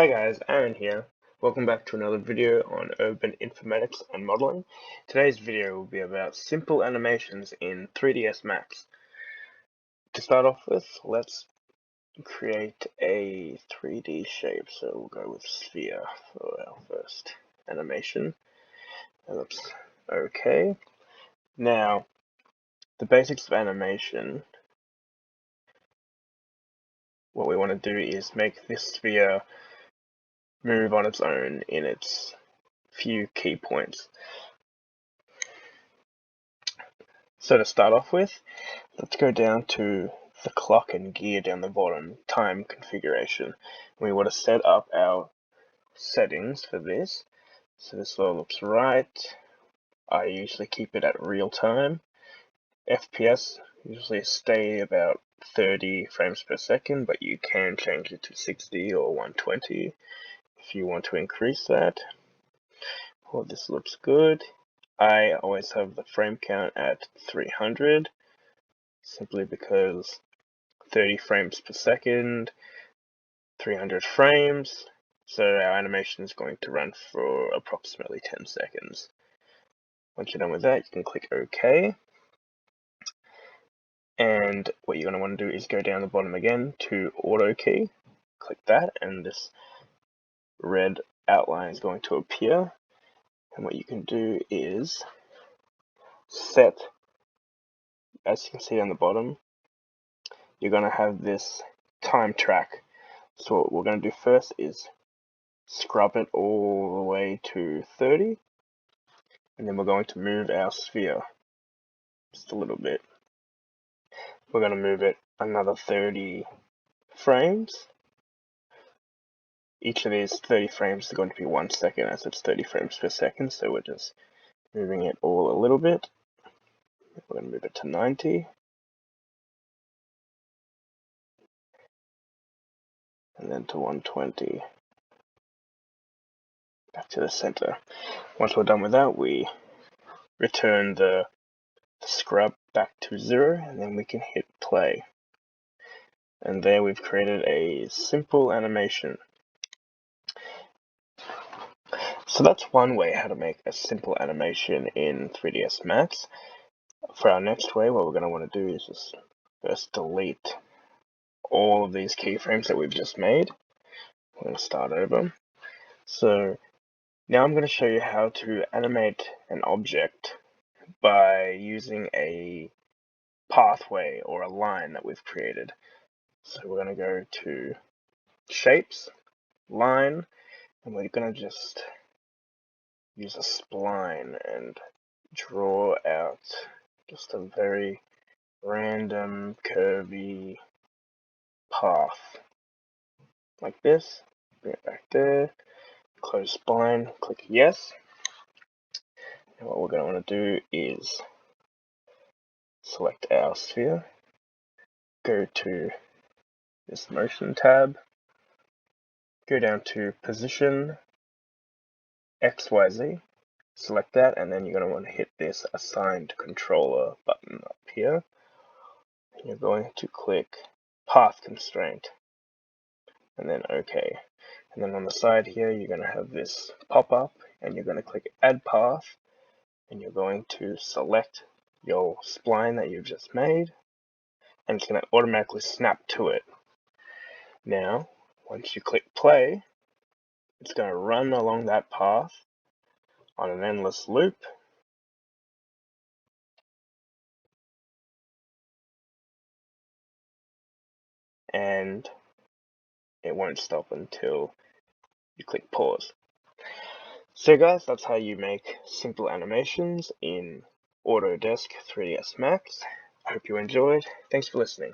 Hi guys, Aaron here. Welcome back to another video on urban informatics and modeling. Today's video will be about simple animations in 3ds Max. To start off with, let's create a 3D shape. So we'll go with sphere for our first animation. That looks okay. Now, the basics of animation, what we want to do is make this sphere move on its own in its few key points. So to start off with, let's go down to the clock and gear down the bottom, time configuration. We want to set up our settings for this. So this all looks right. I usually keep it at real time. FPS usually stay about 30 frames per second, but you can change it to 60 or 120 if you want to increase that. Well, this looks good. I always have the frame count at 300, simply because 30 frames per second, 300 frames, so our animation is going to run for approximately 10 seconds. Once you're done with that, you can click OK. And what you're going to want to do is go down the bottom again to Auto Key, click that, and this red outline is going to appear. And what you can do is set, as you can see on the bottom, you're going to have this time track. So what we're going to do first is scrub it all the way to 30, and then we're going to move our sphere just a little bit. We're going to move it another 30 frames. Each of these 30 frames are going to be 1 second, as it's 30 frames per second, so we're just moving it all a little bit. We're going to move it to 90. And then to 120. Back to the center. Once we're done with that, we return the scrub back to 0, and then we can hit play. And there we've created a simple animation. So that's one way how to make a simple animation in 3ds Max. For our next way, what we're going to want to do is just first delete all of these keyframes that we've just made. We're going to start over. So now I'm going to show you how to animate an object by using a pathway or a line that we've created. So we're going to go to Shapes, Line, and we're going to just use a spline and draw out just a very random curvy path like this. Bring it back there, close spline, click yes. And what we're going to want to do is select our sphere, go to this motion tab, go down to position XYZ, select that, and then you're going to want to hit this assigned controller button up here. And you're going to click path constraint and then OK. And then on the side here, you're going to have this pop up and you're going to click add path, and you're going to select your spline that you've just made, and it's going to automatically snap to it. Now, once you click play, it's going to run along that path on an endless loop. And it won't stop until you click pause. So guys, that's how you make simple animations in Autodesk 3ds Max. I hope you enjoyed. Thanks for listening.